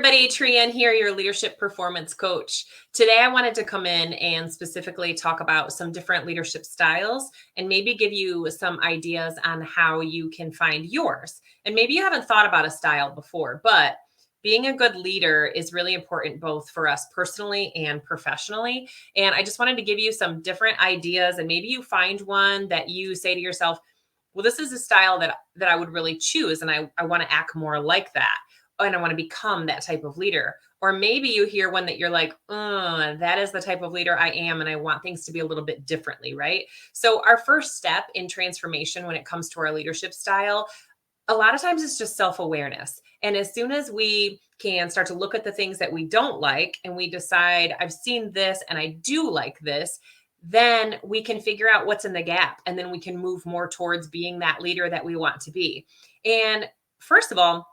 everybody, Trian here, your leadership performance coach. Today, I wanted to come in and specifically talk about some different leadership styles and maybe give you some ideas on how you can find yours. And maybe you haven't thought about a style before, but being a good leader is really important both for us personally and professionally. And I just wanted to give you some different ideas, and maybe you find one that you say to yourself, well, this is a style that I would really choose, and I want to act more like that, and I want to become that type of leader. Or maybe you hear one that you're like, that is the type of leader I am, and I want things to be a little bit differently, right? So our first step in transformation when it comes to our leadership style, a lot of times it's just self-awareness. And as soon as we can start to look at the things that we don't like and we decide, I've seen this and I do like this, then we can figure out what's in the gap. And then we can move more towards being that leader that we want to be. And first of all,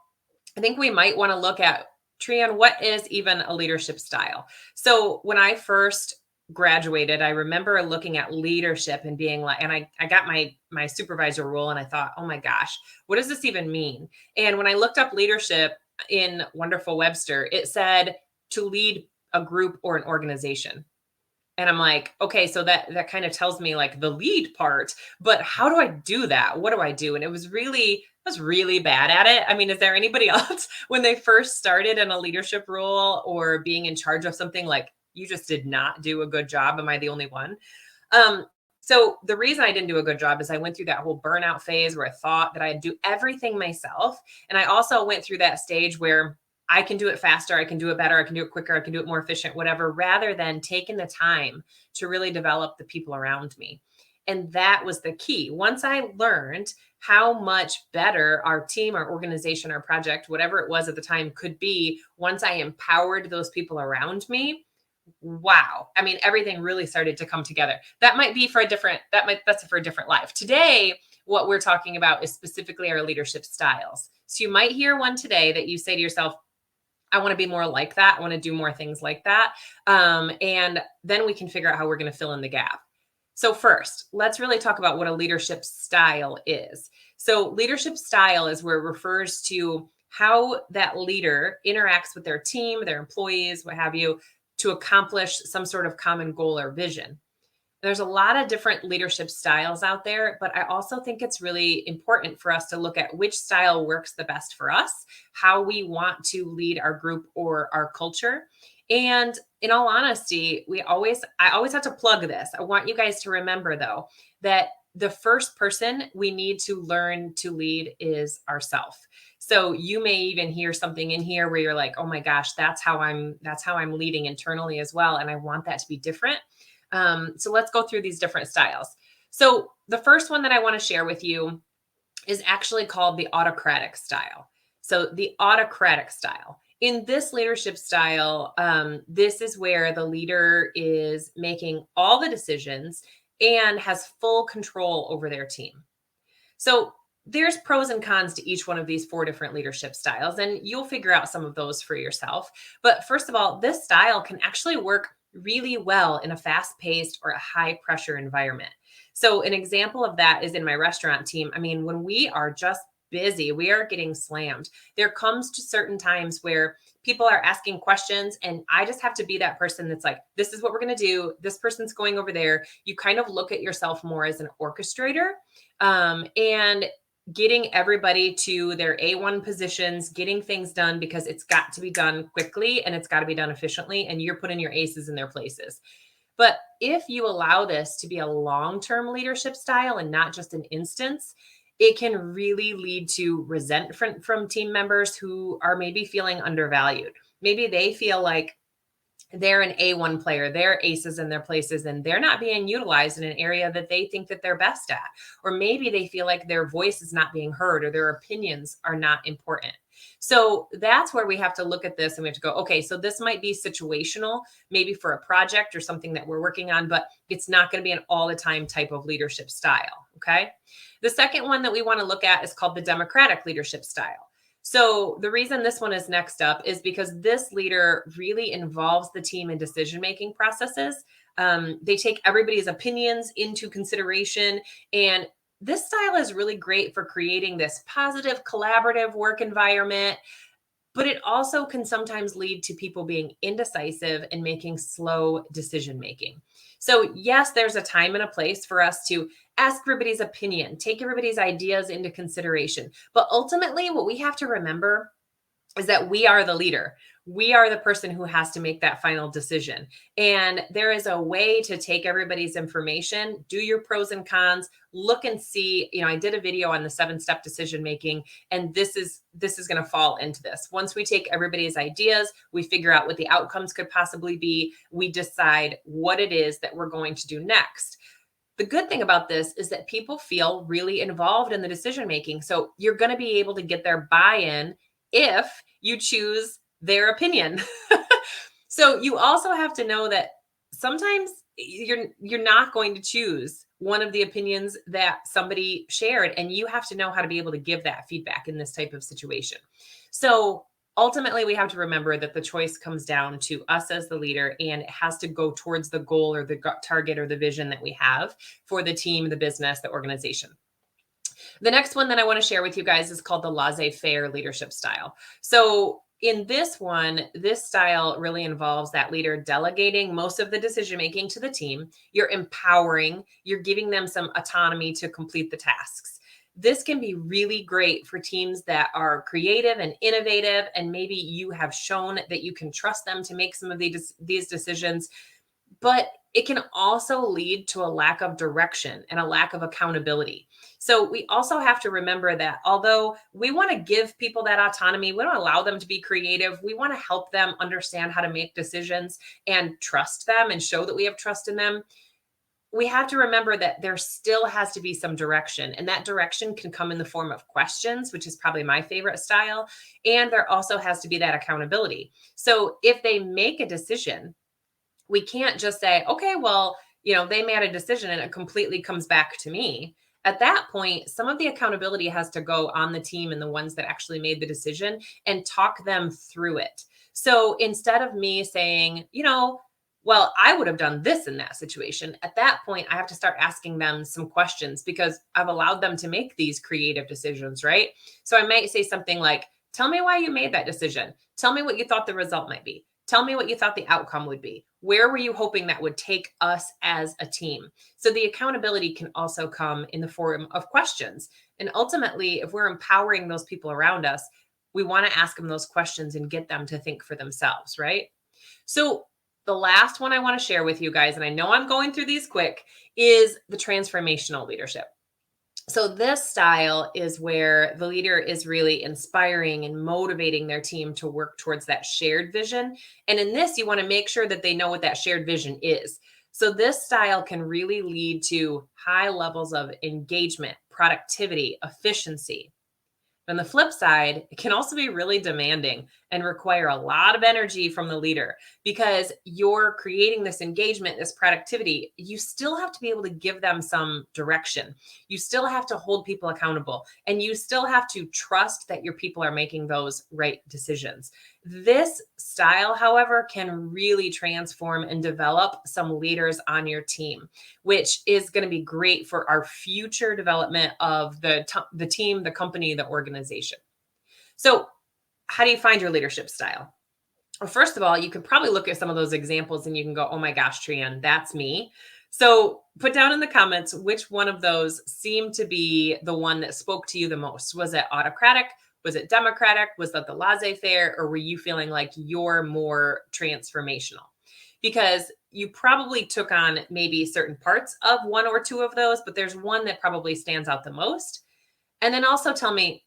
I think we might want to look at, Trian, what is even a leadership style? So when I first graduated, I remember looking at leadership and being like, and I got my supervisor role, and I thought, oh my gosh, what does this even mean? And when I looked up leadership in Wonderful Webster, it said to lead a group or an organization. And I'm like, okay, so that kind of tells me like the lead part, but how do I do that? What do I do? And I was really bad at it. I mean, is there anybody else when they first started in a leadership role or being in charge of something, like you just did not do a good job? Am I the only one? So the reason I didn't do a good job is I went through that whole burnout phase where I thought that I'd do everything myself. And I also went through that stage where I can do it faster, I can do it better, I can do it quicker, I can do it more efficient, whatever, rather than taking the time to really develop the people around me. And that was the key. Once I learned how much better our team, our organization, our project, whatever it was at the time could be, once I empowered those people around me, wow. I mean, everything really started to come together. That might be for that's for a different life. Today, what we're talking about is specifically our leadership styles. So you might hear one today that you say to yourself, I want to be more like that. I want to do more things like that. And then we can figure out how we're going to fill in the gap. So first, let's really talk about what a leadership style is. So leadership style is where it refers to how that leader interacts with their team, their employees, what have you, to accomplish some sort of common goal or vision. There's a lot of different leadership styles out there, but I also think it's really important for us to look at which style works the best for us, how we want to lead our group or our culture. And in all honesty, I always have to plug this. I want you guys to remember, though, that the first person we need to learn to lead is ourselves. So you may even hear something in here where you're like, oh my gosh, that's how I'm leading internally as well. And I want that to be different. So let's go through these different styles. So the first one that I want to share with you is actually called the autocratic style. So the autocratic style. In this leadership style, this is where the leader is making all the decisions and has full control over their team. So there's pros and cons to each one of these 4 different leadership styles, and you'll figure out some of those for yourself. But first of all, this style can actually work really well in a fast-paced or a high-pressure environment. So an example of that is in my restaurant team. I mean, when we are just busy, we are getting slammed. There comes to certain times where people are asking questions, and I just have to be that person that's like, this is what we're going to do. This person's going over there. You kind of look at yourself more as an orchestrator, and getting everybody to their A1 positions, getting things done because it's got to be done quickly and it's got to be done efficiently, and you're putting your aces in their places. But if you allow this to be a long-term leadership style and not just an instance, it can really lead to resentment from team members who are maybe feeling undervalued. Maybe they feel like they're an A1 player, they're aces in their places, and they're not being utilized in an area that they think that they're best at. Or maybe they feel like their voice is not being heard or their opinions are not important. So that's where we have to look at this and we have to go, okay, so this might be situational, maybe for a project or something that we're working on, but it's not going to be an all the time type of leadership style. Okay. The second one that we want to look at is called the democratic leadership style. So the reason this one is next up is because this leader really involves the team in decision-making processes. They take everybody's opinions into consideration, and this style is really great for creating this positive, collaborative work environment. but it also can sometimes lead to people being indecisive and making slow decision making. So, yes, there's a time and a place for us to ask everybody's opinion, take everybody's ideas into consideration. But ultimately, what we have to remember is that we are the leader. We are the person who has to make that final decision. And there is a way to take everybody's information, do your pros and cons, look and see, I did a video on the 7-step decision making, and this is going to fall into this. Once we take everybody's ideas, we figure out what the outcomes could possibly be, we decide what it is that we're going to do next. The good thing about this is that people feel really involved in the decision making. So you're going to be able to get their buy-in if you choose their opinion. So you also have to know that sometimes you're not going to choose one of the opinions that somebody shared, and you have to know how to be able to give that feedback in this type of situation. So ultimately, we have to remember that the choice comes down to us as the leader, and it has to go towards the goal or the target or the vision that we have for the team, the business, the organization. The next one that I want to share with you guys is called the laissez-faire leadership style. So in this one, this style really involves that leader delegating most of the decision making to the team. You're empowering, you're giving them some autonomy to complete the tasks. This can be really great for teams that are creative and innovative, and maybe you have shown that you can trust them to make some of these decisions. But it can also lead to a lack of direction and a lack of accountability. So we also have to remember that although we want to give people that autonomy, we don't allow them to be creative. We want to help them understand how to make decisions and trust them and show that we have trust in them. We have to remember that there still has to be some direction, and that direction can come in the form of questions, which is probably my favorite style. And there also has to be that accountability. So if they make a decision, we can't just say, okay, well, they made a decision and it completely comes back to me. At that point, some of the accountability has to go on the team and the ones that actually made the decision and talk them through it. So instead of me saying, well, I would have done this in that situation, at that point, I have to start asking them some questions because I've allowed them to make these creative decisions, right? So I might say something like, tell me why you made that decision. Tell me what you thought the result might be. Tell me what you thought the outcome would be. Where were you hoping that would take us as a team? So the accountability can also come in the form of questions. And ultimately, if we're empowering those people around us, we want to ask them those questions and get them to think for themselves, right? So the last one I want to share with you guys, and I know I'm going through these quick, is the transformational leadership. So this style is where the leader is really inspiring and motivating their team to work towards that shared vision. And in this, you want to make sure that they know what that shared vision is. So this style can really lead to high levels of engagement, productivity, efficiency. On the flip side, it can also be really demanding and require a lot of energy from the leader because you're creating this engagement, this productivity. You still have to be able to give them some direction. You still have to hold people accountable, and you still have to trust that your people are making those right decisions. This style, however, can really transform and develop some leaders on your team, which is going to be great for our future development of the team, the company, the organization. So how do you find your leadership style? Well, first of all, you could probably look at some of those examples and you can go, oh my gosh, Trian, that's me. So put down in the comments which one of those seemed to be the one that spoke to you the most. Was it autocratic? Was it democratic? Was that the laissez-faire? Or were you feeling like you're more transformational? Because you probably took on maybe certain parts of one or two of those, but there's one that probably stands out the most. And then also tell me,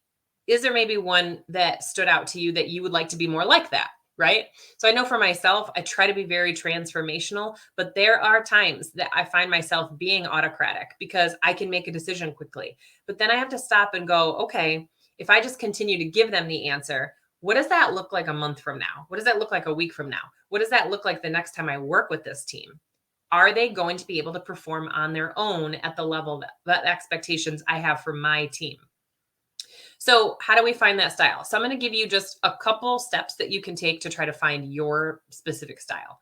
is there maybe one that stood out to you that you would like to be more like that? Right? So I know for myself, I try to be very transformational, but there are times that I find myself being autocratic because I can make a decision quickly. But then I have to stop and go, okay, if I just continue to give them the answer, what does that look like a month from now? What does that look like a week from now? What does that look like the next time I work with this team? Are they going to be able to perform on their own at the level that expectations I have for my team? So how do we find that style? So I'm going to give you just a couple steps that you can take to try to find your specific style.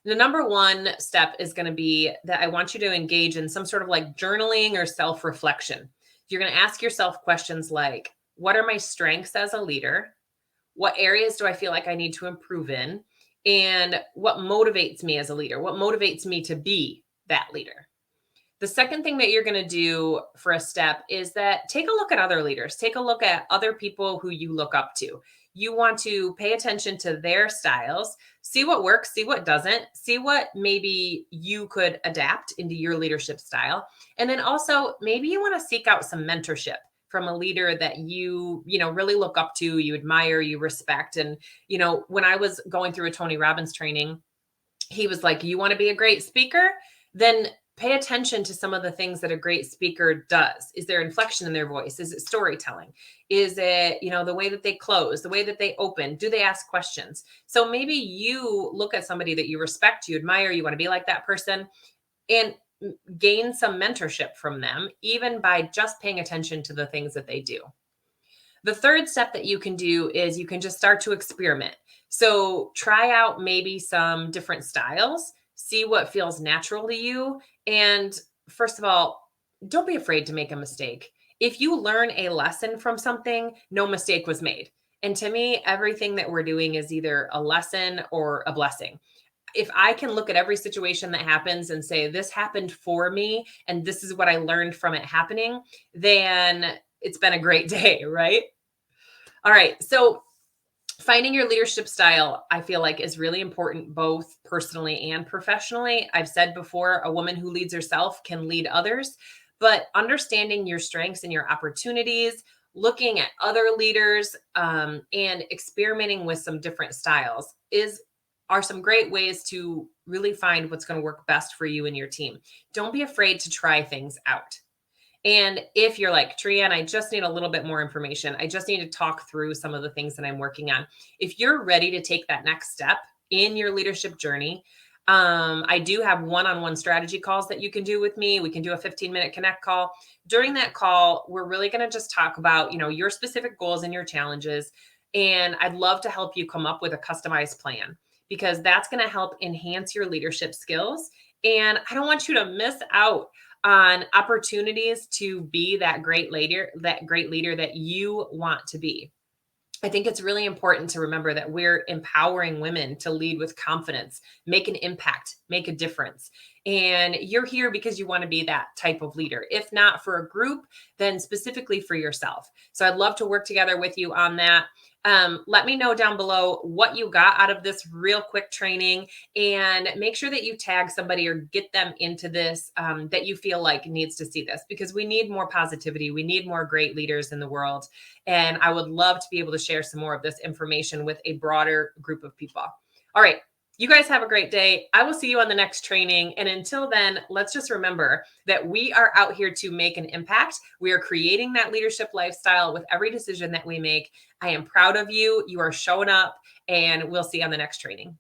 The number one step is going to be that I want you to engage in some sort of like journaling or self-reflection. You're going to ask yourself questions like, what are my strengths as a leader? What areas do I feel like I need to improve in? And what motivates me as a leader? What motivates me to be that leader? The second thing that you're going to do for a step is that take a look at other leaders. Take a look at other people who you look up to. You want to pay attention to their styles, see what works, see what doesn't, see what maybe you could adapt into your leadership style. And then also maybe you want to seek out some mentorship from a leader that you really look up to, you admire, you respect. And when I was going through a Tony Robbins training, he was like, you want to be a great speaker? Then pay attention to some of the things that a great speaker does. Is there inflection in their voice? Is it storytelling? Is it, the way that they close, the way that they open? Do they ask questions? So maybe you look at somebody that you respect, you admire, you want to be like that person, and gain some mentorship from them, even by just paying attention to the things that they do. The third step that you can do is you can just start to experiment. So try out maybe some different styles, see what feels natural to you. And first of all, don't be afraid to make a mistake. If you learn a lesson from something, no mistake was made. And to me, everything that we're doing is either a lesson or a blessing. If I can look at every situation that happens and say, this happened for me, and this is what I learned from it happening, then it's been a great day, right? All right. So finding your leadership style, I feel like, is really important, both personally and professionally. I've said before, a woman who leads herself can lead others, but understanding your strengths and your opportunities, looking at other leaders, and experimenting with some different styles are some great ways to really find what's going to work best for you and your team. Don't be afraid to try things out. And if you're like, Trianne, I just need a little bit more information, I just need to talk through some of the things that I'm working on. If you're ready to take that next step in your leadership journey, I do have one-on-one strategy calls that you can do with me. We can do a 15-minute connect call. During that call, we're really going to just talk about, your specific goals and your challenges. And I'd love to help you come up with a customized plan, because that's going to help enhance your leadership skills. And I don't want you to miss out on opportunities to be that great leader that you want to be. I think it's really important to remember that we're empowering women to lead with confidence, make an impact, make a difference. And you're here because you want to be that type of leader. If not for a group, then specifically for yourself. So I'd love to work together with you on that. Let me know down below what you got out of this real quick training, and make sure that you tag somebody or get them into this that you feel like needs to see this, because we need more positivity. We need more great leaders in the world. And I would love to be able to share some more of this information with a broader group of people. All right. You guys have a great day. I will see you on the next training. And until then, let's just remember that we are out here to make an impact. We are creating that leadership lifestyle with every decision that we make. I am proud of you. You are showing up, and we'll see you on the next training.